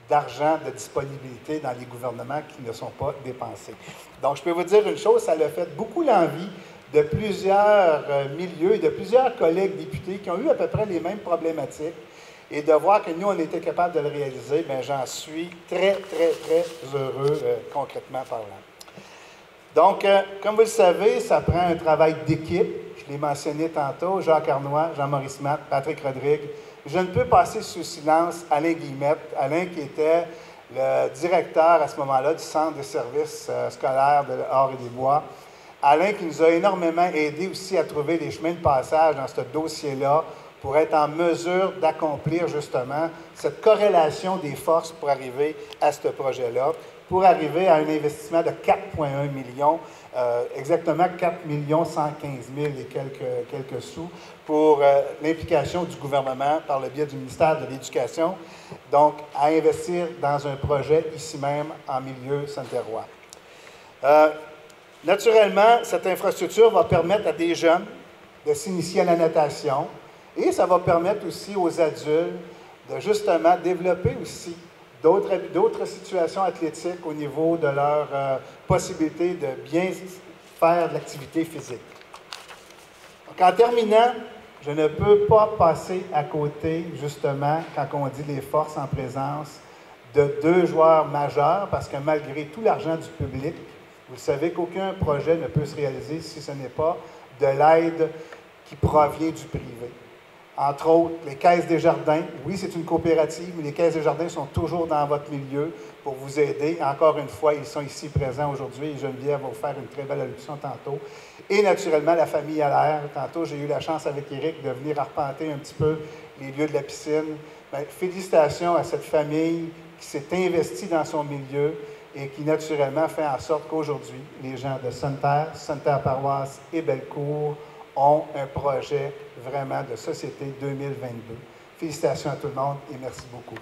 D'argent de disponibilité dans les gouvernements qui ne sont pas dépensés. Donc, je peux vous dire une chose, ça a fait beaucoup l'envie de plusieurs milieux et de plusieurs collègues députés qui ont eu à peu près les mêmes problématiques. Et de voir que nous, on était capable de le réaliser, bien, j'en suis très, très, très heureux, concrètement parlant. Donc, comme vous le savez, ça prend un travail d'équipe. Je l'ai mentionné tantôt, Jacques Arnois, Jean-Maurice Matt, Patrick Rodrigue. Je ne peux passer sous silence Alain Guillemette. Alain qui était le directeur à ce moment-là du Centre de services scolaires de Or-et-des-Bois. Alain qui nous a énormément aidé aussi à trouver les chemins de passage dans ce dossier-là pour être en mesure d'accomplir justement cette corrélation des forces pour arriver à ce projet-là, pour arriver à un investissement de 4,1 millions, exactement 4 115 000 et quelques sous pour l'implication du gouvernement par le biais du ministère de l'Éducation, donc à investir dans un projet ici même en milieu santerrois. Naturellement, cette infrastructure va permettre à des jeunes de s'initier à la natation et ça va permettre aussi aux adultes de justement développer aussi d'autres situations athlétiques au niveau de leur possibilité de bien faire de l'activité physique. Donc, en terminant, je ne peux pas passer à côté, justement, quand on dit les forces en présence, de deux joueurs majeurs, parce que malgré tout l'argent du public, vous savez qu'aucun projet ne peut se réaliser si ce n'est pas de l'aide qui provient du privé. Entre autres, les Caisses des Jardins. Oui, c'est une coopérative, mais les Caisses des Jardins sont toujours dans votre milieu pour vous aider. Encore une fois, ils sont ici présents aujourd'hui et Geneviève va vous faire une très belle allocution tantôt. Et naturellement, la famille Allaire. Tantôt, j'ai eu la chance avec Éric de venir arpenter un petit peu les lieux de la piscine. Bien, félicitations à cette famille qui s'est investie dans son milieu et qui, naturellement, fait en sorte qu'aujourd'hui, les gens de Sainte-Terre-Paroisse et Bellecour ont un projet vraiment de société 2022. Félicitations à tout le monde et merci beaucoup.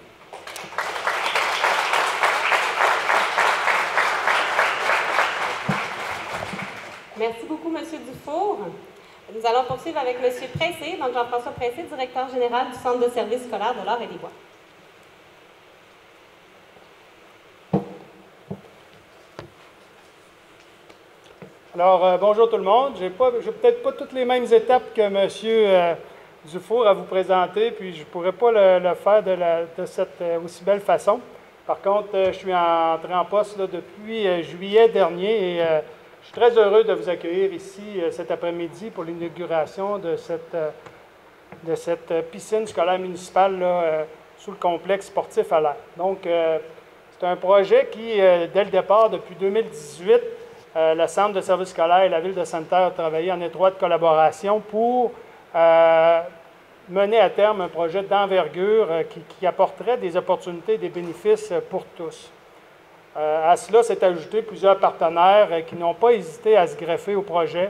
Merci beaucoup, M. Dufour. Nous allons poursuivre avec M. Pressé, donc Jean-François Pressé, directeur général du Centre de services scolaires de l'Or-et-des-Bois. Alors, bonjour tout le monde. Je n'ai peut-être pas toutes les mêmes étapes que M. Dufour à vous présenter, puis je ne pourrais pas le faire de cette aussi belle façon. Par contre, je suis entré en poste là, depuis juillet dernier et je suis très heureux de vous accueillir ici cet après-midi pour l'inauguration de cette piscine scolaire municipale là, sous le complexe sportif à l'air. Donc, c'est un projet qui, dès le départ, depuis 2018, le Centre de services scolaires et la Ville de Sainte-Terre ont travaillé en étroite collaboration pour mener à terme un projet d'envergure qui apporterait des opportunités et des bénéfices pour tous. À cela s'est ajouté plusieurs partenaires qui n'ont pas hésité à se greffer au projet.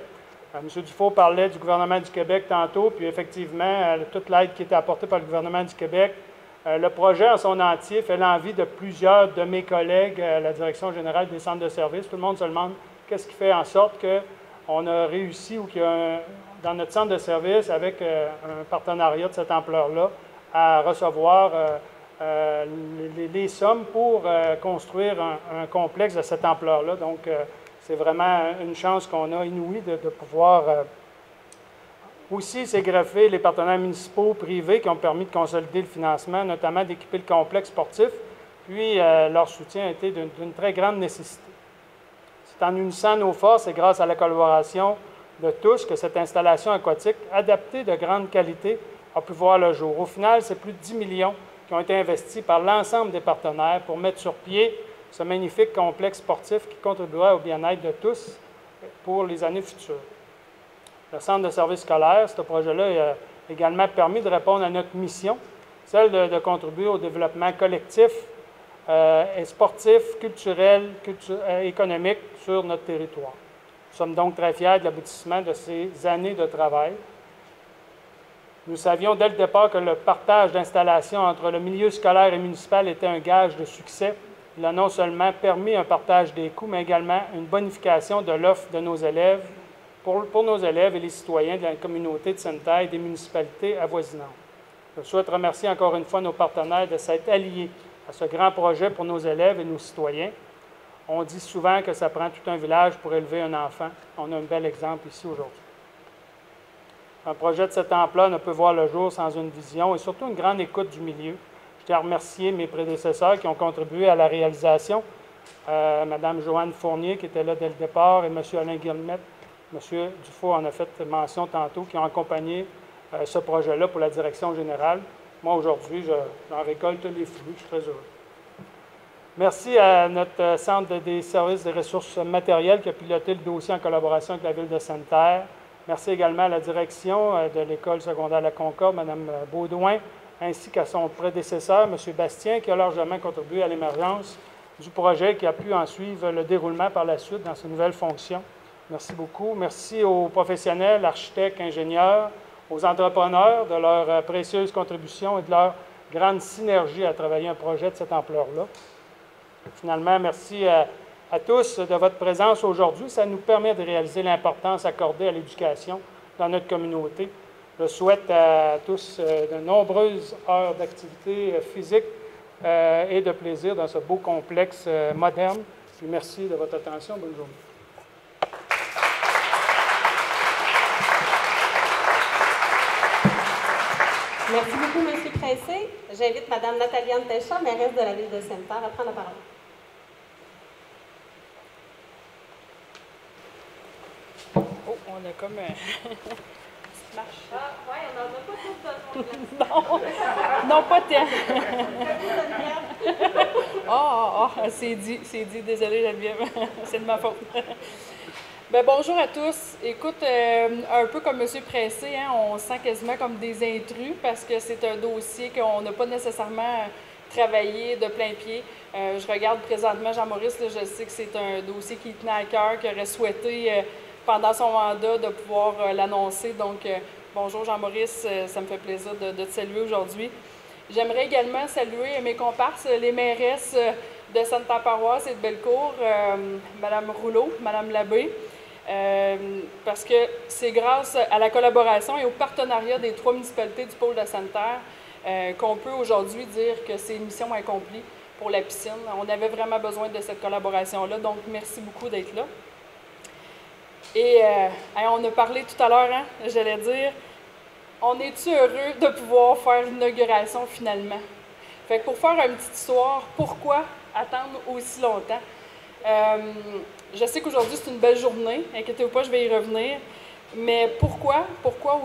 M. Dufault parlait du gouvernement du Québec tantôt, puis effectivement, toute l'aide qui était apportée par le gouvernement du Québec. Le projet en son entier fait l'envie de plusieurs de mes collègues à la Direction générale des centres de services. Tout le monde se demande qu'est-ce qui fait en sorte qu'on a réussi ou qu'il y a dans notre centre de service, avec un partenariat de cette ampleur-là, à recevoir les sommes pour construire un complexe de cette ampleur-là. Donc, c'est vraiment une chance qu'on a inouïe de pouvoir aussi s'est greffé les partenaires municipaux, privés qui ont permis de consolider le financement, notamment d'équiper le complexe sportif. Puis, leur soutien a été d'une très grande nécessité. C'est en unissant nos forces et grâce à la collaboration de tous que cette installation aquatique, adaptée de grande qualité, a pu voir le jour. Au final, c'est plus de 10 millions qui ont été investis par l'ensemble des partenaires pour mettre sur pied ce magnifique complexe sportif qui contribuera au bien-être de tous pour les années futures. Le Centre de services scolaires, ce projet-là a également permis de répondre à notre mission, celle de contribuer au développement collectif et sportif, culturel, économique sur notre territoire. Nous sommes donc très fiers de l'aboutissement de ces années de travail. Nous savions dès le départ que le partage d'installations entre le milieu scolaire et municipal était un gage de succès. Il a non seulement permis un partage des coûts, mais également une bonification de l'offre de nos élèves, pour nos élèves et les citoyens de la communauté de Sainte-Thèye et des municipalités avoisinantes. Je souhaite remercier encore une fois nos partenaires de s'être alliés à ce grand projet pour nos élèves et nos citoyens. On dit souvent que ça prend tout un village pour élever un enfant. On a un bel exemple ici aujourd'hui. Un projet de cette ampleur ne peut voir le jour sans une vision et surtout une grande écoute du milieu. Je tiens à remercier mes prédécesseurs qui ont contribué à la réalisation. Mme Joanne Fournier, qui était là dès le départ, et M. Alain Guillemette. M. Dufault en a fait mention tantôt, qui ont accompagné ce projet-là pour la direction générale. Moi, aujourd'hui, j'en récolte les fruits. Je suis très heureux. Merci à notre Centre des services des ressources matérielles qui a piloté le dossier en collaboration avec la Ville de Sainte-Terre. Merci également à la direction de l'École secondaire La Concorde, Mme Baudouin, ainsi qu'à son prédécesseur, M. Bastien, qui a largement contribué à l'émergence du projet, qui a pu en suivre le déroulement par la suite dans ses nouvelles fonctions. Merci beaucoup. Merci aux professionnels, architectes, ingénieurs, aux entrepreneurs de leur précieuse contribution et de leur grande synergie à travailler un projet de cette ampleur-là. Finalement, merci à tous de votre présence aujourd'hui. Ça nous permet de réaliser l'importance accordée à l'éducation dans notre communauté. Je souhaite à tous de nombreuses heures d'activité physique et de plaisir dans ce beau complexe moderne. Puis merci de votre attention. Bonne journée. Merci beaucoup, M. Pressé. J'invite Mme Nathalie-Anne Técha, mairesse de la Ville de Sainte-Terre, à prendre la parole. Oh, on a comme une petite marche. Ah, oui, on n'en a pas tout besoin. Non, pas tant. C'est dit, désolée Geneviève, c'est de ma faute. Bien, bonjour à tous. Écoute, un peu comme M. Pressé, hein, on se sent quasiment comme des intrus parce que c'est un dossier qu'on n'a pas nécessairement travaillé de plein pied. Je regarde présentement Jean-Maurice, je sais que c'est un dossier qui tenait à cœur, qu'il aurait souhaité pendant son mandat de pouvoir l'annoncer. Donc, bonjour Jean-Maurice, ça me fait plaisir de te saluer aujourd'hui. J'aimerais également saluer mes comparses, les mairesses de Sainte-Paroisse et de Bellecour, Mme Rouleau, Mme Labbé, parce que c'est grâce à la collaboration et au partenariat des 3 municipalités du pôle de Sainte-Terre qu'on peut aujourd'hui dire que c'est une mission accomplie pour la piscine. On avait vraiment besoin de cette collaboration-là, donc merci beaucoup d'être là. Et on a parlé tout à l'heure, hein, j'allais dire, on est-tu heureux de pouvoir faire l'inauguration finalement? Fait que pour faire une petite histoire, pourquoi attendre aussi longtemps? Je sais qu'aujourd'hui c'est une belle journée, inquiétez-vous pas, je vais y revenir, mais pourquoi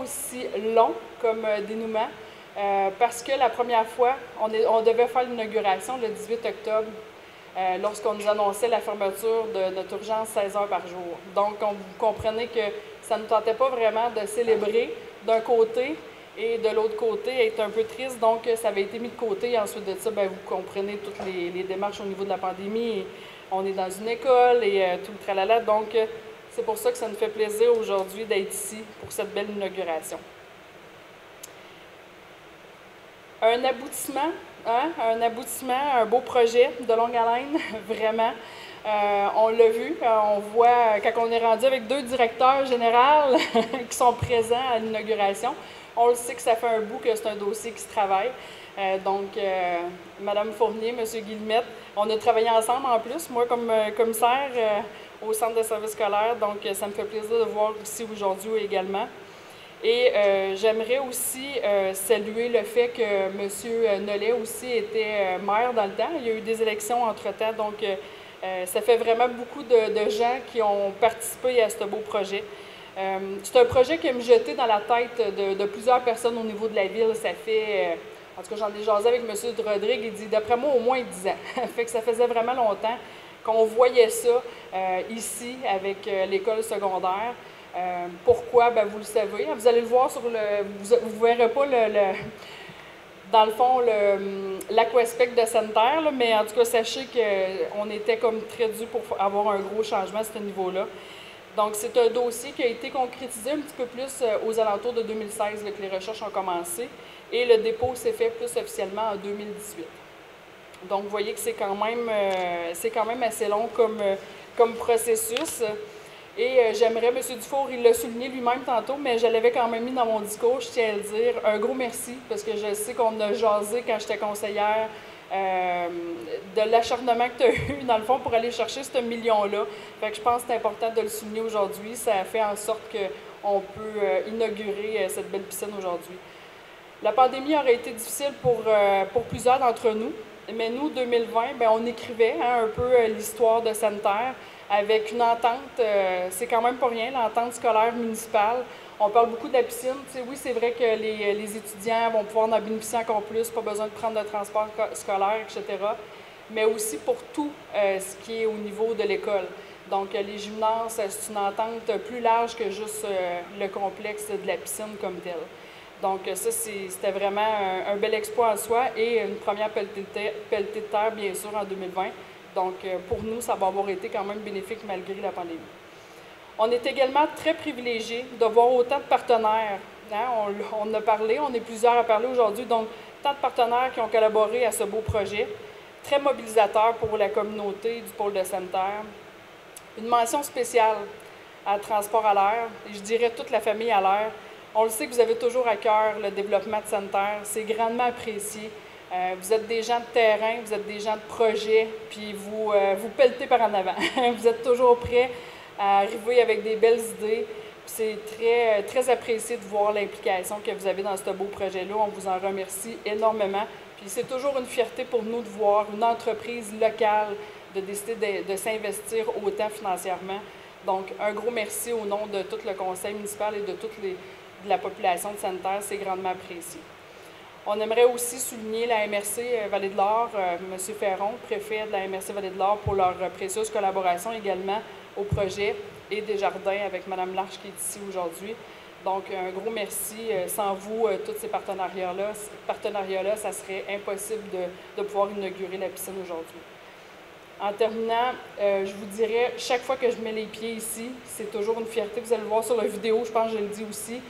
aussi long comme dénouement? Parce que la première fois, on devait faire l'inauguration le 18 octobre. Lorsqu'on nous annonçait la fermeture de notre urgence 16 heures par jour. Donc, vous comprenez que ça ne nous tentait pas vraiment de célébrer d'un côté et de l'autre côté, être un peu triste. Donc, ça avait été mis de côté. Et ensuite de ça, bien, vous comprenez toutes les démarches au niveau de la pandémie. On est dans une école et tout le tralala. Donc, c'est pour ça que ça nous fait plaisir aujourd'hui d'être ici pour cette belle inauguration. Un aboutissement. Un beau projet de longue haleine, vraiment. On l'a vu, on voit quand on est rendu avec 2 directeurs généraux qui sont présents à l'inauguration. On le sait que ça fait un bout que c'est un dossier qui se travaille. Mme Fournier, M. Guillemette, on a travaillé ensemble en plus, moi comme commissaire au Centre de services scolaires, donc ça me fait plaisir de vous voir ici aujourd'hui également. Et j'aimerais aussi saluer le fait que M. Nollet aussi était maire dans le temps. Il y a eu des élections entre-temps, donc ça fait vraiment beaucoup de gens qui ont participé à ce beau projet. C'est un projet qui a mijoté dans la tête de plusieurs personnes au niveau de la ville. Ça fait, en tout cas j'en ai jasé avec M. Rodrigue, il dit d'après moi au moins 10 ans. Fait que ça faisait vraiment longtemps qu'on voyait ça ici avec l'école secondaire. Pourquoi? Bien, vous le savez. Vous allez le voir sur le... Vous ne verrez pas dans le fond, l'aquaspect de Sainte-Terre, mais en tout cas, sachez qu'on était comme très dû pour avoir un gros changement à ce niveau-là. Donc, c'est un dossier qui a été concrétisé un petit peu plus aux alentours de 2016, là, que les recherches ont commencé, et le dépôt s'est fait plus officiellement en 2018. Donc, vous voyez que c'est quand même assez long comme processus. Et j'aimerais, M. Dufour, il l'a souligné lui-même tantôt, mais je l'avais quand même mis dans mon discours, je tiens à le dire, un gros merci, parce que je sais qu'on a jasé quand j'étais conseillère de l'acharnement que tu as eu, dans le fond, pour aller chercher ce million-là. Fait que je pense que c'est important de le souligner aujourd'hui. Ça a fait en sorte qu'on peut inaugurer cette belle piscine aujourd'hui. La pandémie aurait été difficile pour plusieurs d'entre nous, mais nous, 2020, bien, on écrivait un peu l'histoire de Santerre avec une entente, c'est quand même pas rien, l'entente scolaire municipale. On parle beaucoup de la piscine. T'sais, oui, c'est vrai que les étudiants vont pouvoir en bénéficier encore plus, pas besoin de prendre de transport scolaire, etc. Mais aussi pour tout ce qui est au niveau de l'école. Donc, les gymnases, c'est une entente plus large que juste le complexe de la piscine comme tel. Donc, ça, c'était vraiment un bel exploit en soi et une première pelletée de terre, bien sûr, en 2020. Donc, pour nous, ça va avoir été quand même bénéfique malgré la pandémie. On est également très privilégiés de voir autant de partenaires. Hein? On en a parlé, on est plusieurs à parler aujourd'hui. Donc, tant de partenaires qui ont collaboré à ce beau projet, très mobilisateur pour la communauté du pôle de Santerre. Une mention spéciale à Transport à l'air, et je dirais toute la famille à l'air. On le sait que vous avez toujours à cœur le développement de Santerre, c'est grandement apprécié. Vous êtes des gens de terrain, vous êtes des gens de projet, puis vous pelletez par en avant. Vous êtes toujours prêts à arriver avec des belles idées. C'est très, très apprécié de voir l'implication que vous avez dans ce beau projet-là. On vous en remercie énormément. Puis c'est toujours une fierté pour nous de voir une entreprise locale de décider de s'investir autant financièrement. Donc, un gros merci au nom de tout le conseil municipal et de toute la population de Santerre. C'est grandement apprécié. On aimerait aussi souligner la MRC Vallée-de-l'Or, M. Ferron, préfet de la MRC Vallée-de-l'Or, pour leur précieuse collaboration également au projet, et Desjardins avec Mme Larche qui est ici aujourd'hui. Donc, un gros merci. Sans vous, tous ces partenariats-là, ça serait impossible de pouvoir inaugurer la piscine aujourd'hui. En terminant, je vous dirais, chaque fois que je mets les pieds ici, c'est toujours une fierté. Vous allez le voir sur la vidéo, je pense que je le dis aussi.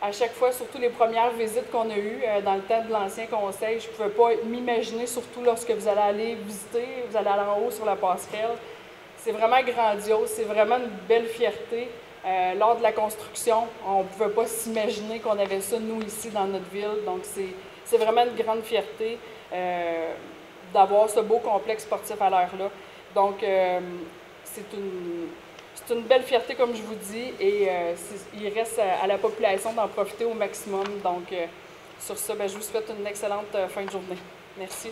À chaque fois, surtout les premières visites qu'on a eues dans le temps de l'ancien conseil, je ne pouvais pas m'imaginer, surtout lorsque vous allez aller visiter, vous allez aller en haut sur la passerelle. C'est vraiment grandiose, c'est vraiment une belle fierté. Lors de la construction, on ne pouvait pas s'imaginer qu'on avait ça, nous, ici, dans notre ville. Donc, c'est vraiment une grande fierté d'avoir ce beau complexe sportif à l'air-là. Donc, c'est une belle fierté, comme je vous dis, et il reste à la population d'en profiter au maximum. Donc, sur ça, je vous souhaite une excellente fin de journée. Merci.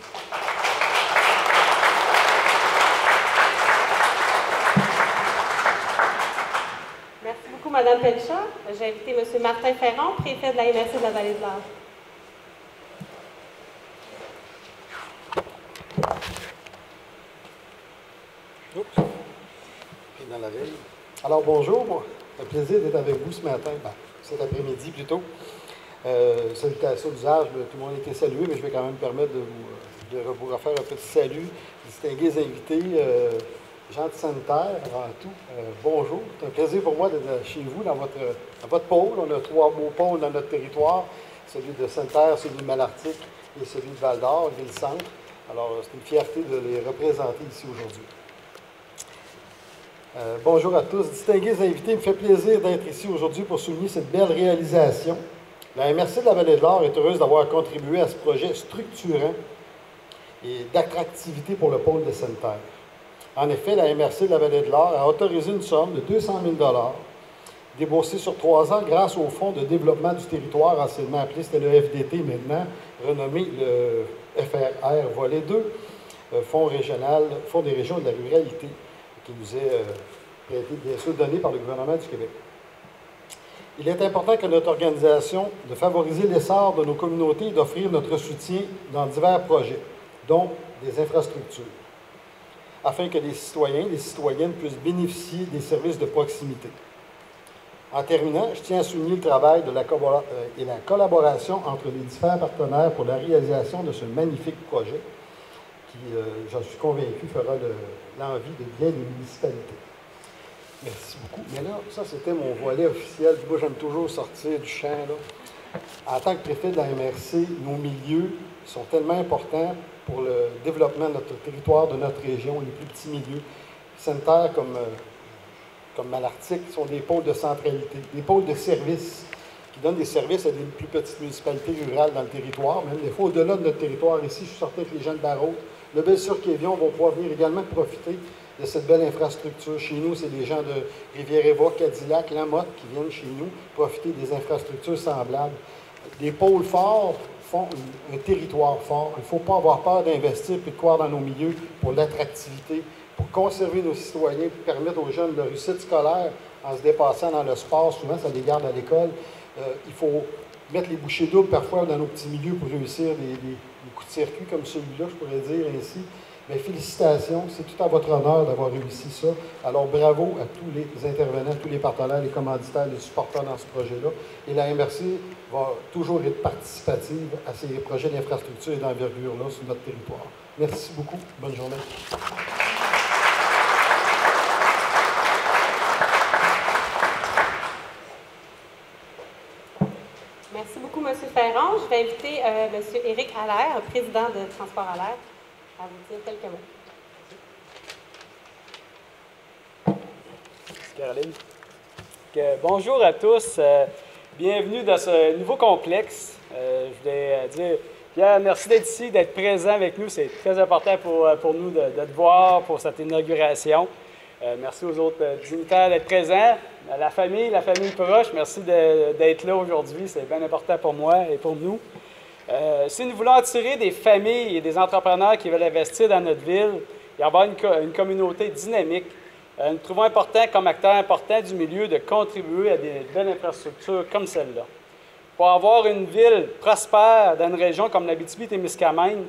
Merci beaucoup, Mme Pelchat. J'ai invité M. Martin Ferron, préfet de la MRC de la Vallée-de-l'Or. Oups. Dans la veille. Alors, bonjour. C'est un plaisir d'être avec vous ce matin, cet après-midi plutôt. Salutations d'usage, tout le monde a été salué, mais je vais quand même me permettre de vous refaire un petit salut. Distingués invités, gens de Santerre avant tout, bonjour. C'est un plaisir pour moi d'être chez vous, dans votre pôle. On a 3 beaux pôles dans notre territoire, celui de Santerre, celui de Malartic et celui de Val-d'Or, Ville-Centre. Alors, c'est une fierté de les représenter ici aujourd'hui. Bonjour à tous. Distingués invités, il me fait plaisir d'être ici aujourd'hui pour souligner cette belle réalisation. La MRC de la Vallée-de-l'Or est heureuse d'avoir contribué à ce projet structurant et d'attractivité pour le pôle de Santerre. En effet, la MRC de la Vallée-de-l'Or a autorisé une somme de 200 000 $ déboursée sur 3 ans grâce au Fonds de développement du territoire, anciennement appelé, c'était le FDT maintenant, renommé le FRR Volet 2, Fonds régional, Fonds des régions de la ruralité, qui nous est bien sûr donné par le gouvernement du Québec. Il est important que notre organisation de favoriser l'essor de nos communautés et d'offrir notre soutien dans divers projets, dont des infrastructures, afin que les citoyens et les citoyennes puissent bénéficier des services de proximité. En terminant, je tiens à souligner le travail et la collaboration entre les différents partenaires pour la réalisation de ce magnifique projet qui, j'en suis convaincu, fera l'envie de bien des municipalités. Merci beaucoup. Mais là, ça, c'était mon volet officiel. Moi, j'aime toujours sortir du champ, là. En tant que préfet de la MRC, nos milieux sont tellement importants pour le développement de notre territoire, de notre région, les plus petits milieux. Sanitaires comme Malartic sont des pôles de centralité, des pôles de services qui donnent des services à des plus petites municipalités rurales dans le territoire, même des fois au-delà de notre territoire. Ici, je suis sorti avec les gens de Barrault. Le Belle-Sur-Quévillon vont pouvoir venir également profiter de cette belle infrastructure. Chez nous, c'est des gens de Rivière-Éva, Cadillac, Lamotte qui viennent chez nous profiter des infrastructures semblables. Des pôles forts font un territoire fort. Il ne faut pas avoir peur d'investir et de croire dans nos milieux pour l'attractivité, pour conserver nos citoyens, pour permettre aux jeunes de réussite scolaire en se dépassant dans le sport. Souvent, ça les garde à l'école. Il faut mettre les bouchées doubles parfois dans nos petits milieux pour réussir des coups de circuit comme celui-là, je pourrais dire ainsi. Mais félicitations, c'est tout à votre honneur d'avoir réussi ça. Alors bravo à tous les intervenants, tous les partenaires, les commanditaires, les supporters dans ce projet-là. Et la MRC va toujours être participative à ces projets d'infrastructure et d'envergure-là sur notre territoire. Merci beaucoup. Bonne journée. Merci beaucoup, M. Ferron. Je vais inviter M. Éric Allaire, président de Transport à l'air, à vous dire quelques mots. Merci, Caroline. Bonjour à tous. Bienvenue dans ce nouveau complexe. Je voulais dire, Pierre, merci d'être ici, d'être présent avec nous. C'est très important pour nous de te voir pour cette inauguration. Merci aux autres dignitaires d'être présents. À la famille proche, merci d'être là aujourd'hui. C'est bien important pour moi et pour nous. Si nous voulons attirer des familles et des entrepreneurs qui veulent investir dans notre ville et avoir une communauté dynamique, nous trouvons important, comme acteur important du milieu, de contribuer à des belles infrastructures comme celle-là. Pour avoir une ville prospère dans une région comme l'Abitibi-Témiscamingue,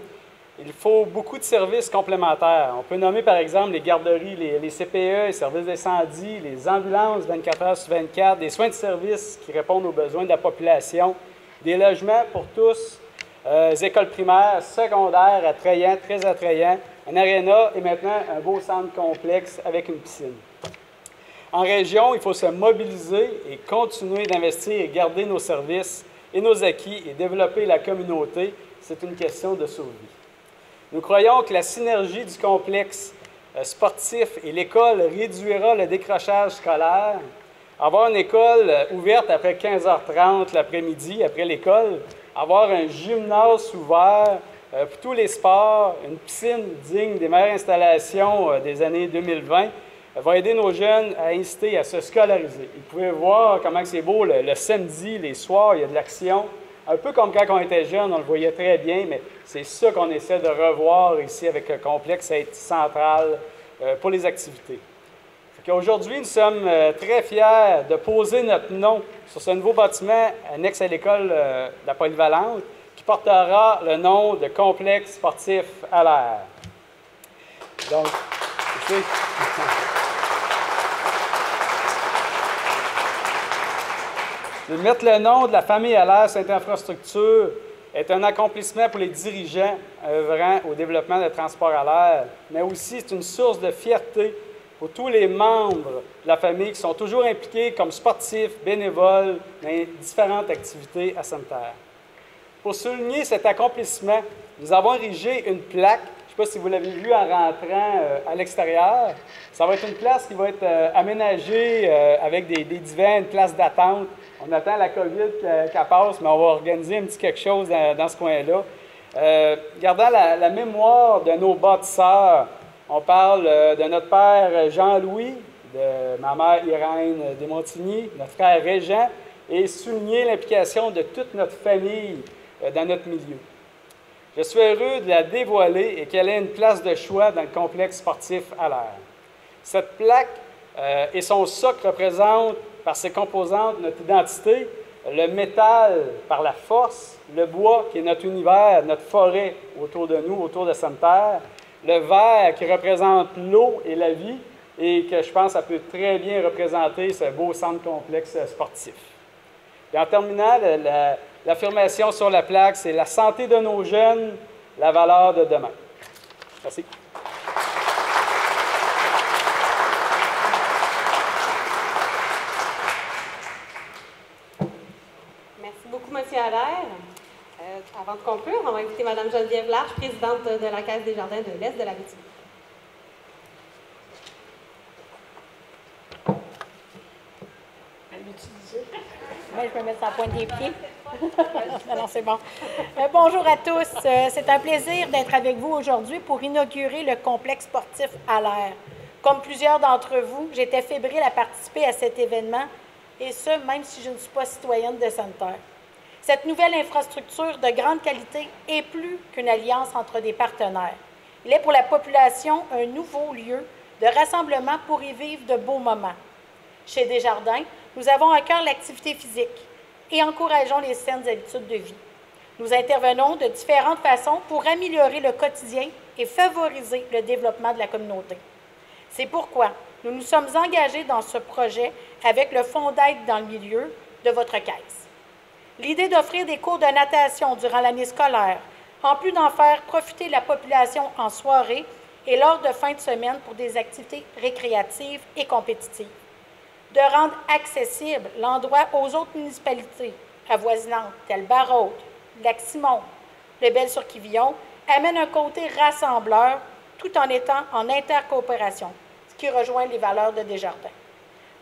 il faut beaucoup de services complémentaires. On peut nommer par exemple les garderies, les CPE, les services d'incendie, les ambulances 24 heures sur 24, des soins de service qui répondent aux besoins de la population, des logements pour tous, des écoles primaires, secondaires attrayants, très attrayants, un aréna et maintenant un beau centre complexe avec une piscine. En région, il faut se mobiliser et continuer d'investir et garder nos services et nos acquis et développer la communauté. C'est une question de survie. Nous croyons que la synergie du complexe sportif et l'école réduira le décrochage scolaire. Avoir une école ouverte après 15h30 l'après-midi, après l'école, avoir un gymnase ouvert pour tous les sports, une piscine digne des meilleures installations des années 2020, va aider nos jeunes à inciter à se scolariser. Vous pouvez voir comment c'est beau le samedi, les soirs, il y a de l'action. Un peu comme quand on était jeune, on le voyait très bien, mais c'est ça qu'on essaie de revoir ici avec le complexe, être central pour les activités. Aujourd'hui, nous sommes très fiers de poser notre nom sur ce nouveau bâtiment annexe à l'école de la Polyvalente qui portera le nom de Complexe sportif à l'air. Donc, de mettre le nom de la famille à l'air, cette infrastructure, est un accomplissement pour les dirigeants œuvrant au développement des transports à l'air, mais aussi c'est une source de fierté pour tous les membres de la famille qui sont toujours impliqués comme sportifs, bénévoles, dans différentes activités à Sainte-Terre. Pour souligner cet accomplissement, nous avons érigé une plaque. Je ne sais pas si vous l'avez vu en rentrant à l'extérieur. Ça va être une place qui va être aménagée avec des divans, une place d'attente. On attend la COVID qu'elle passe, mais on va organiser un petit quelque chose dans ce coin-là. Gardant la mémoire de nos bâtisseurs, on parle de notre père Jean-Louis, de ma mère Irène Desmontigny, notre frère Régent, et souligner l'implication de toute notre famille dans notre milieu. Je suis heureux de la dévoiler et qu'elle ait une place de choix dans le complexe sportif à l'air. Cette plaque et son socle représentent par ses composantes notre identité, le métal par la force, le bois qui est notre univers, notre forêt autour de nous, autour de Sainte-Terre, le verre qui représente l'eau et la vie et que je pense que ça peut très bien représenter ce beau centre complexe sportif. Et en terminant, l'affirmation sur la plaque, c'est la santé de nos jeunes, la valeur de demain. Merci. Avant de conclure, on va inviter Mme Geneviève Larche, présidente de la Caisse des Jardins de l'Est de l'Abitibi. Bien, je vais mettre ça à pointe des pieds. Non, c'est bon. Bonjour à tous. C'est un plaisir d'être avec vous aujourd'hui pour inaugurer le complexe sportif à l'air. Comme plusieurs d'entre vous, j'étais fébrile à participer à cet événement, et ce, même si je ne suis pas citoyenne de Sainte-Terre. Cette nouvelle infrastructure de grande qualité est plus qu'une alliance entre des partenaires. Il est pour la population un nouveau lieu de rassemblement pour y vivre de beaux moments. Chez Desjardins, nous avons à cœur l'activité physique et encourageons les saines habitudes de vie. Nous intervenons de différentes façons pour améliorer le quotidien et favoriser le développement de la communauté. C'est pourquoi nous nous sommes engagés dans ce projet avec le Fonds d'aide dans le milieu de votre caisse. L'idée d'offrir des cours de natation durant l'année scolaire, en plus d'en faire profiter la population en soirée et lors de fin de semaine pour des activités récréatives et compétitives. De rendre accessible l'endroit aux autres municipalités avoisinantes, telles Barraud, Lac-Simon, le Bel-sur-Quivillon, amène un côté rassembleur tout en étant en intercoopération, ce qui rejoint les valeurs de Desjardins.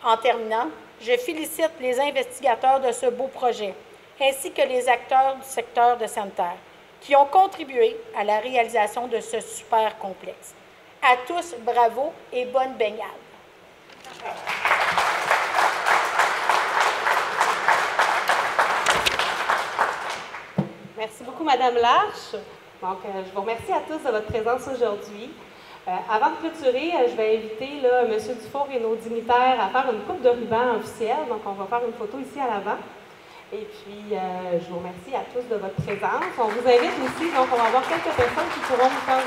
En terminant, je félicite les investigateurs de ce beau projet, ainsi que les acteurs du secteur de Sainte-Terre, qui ont contribué à la réalisation de ce super complexe. À tous, bravo et bonne baignade. Merci beaucoup, Mme Larche. Donc, je vous remercie à tous de votre présence aujourd'hui. Avant de clôturer, je vais inviter là, M. Dufour et nos dignitaires à faire une coupe de ruban officielle. Donc, on va faire une photo ici à l'avant. Et puis, je vous remercie à tous de votre présence. On vous invite aussi, donc on va avoir quelques personnes qui pourront vous faire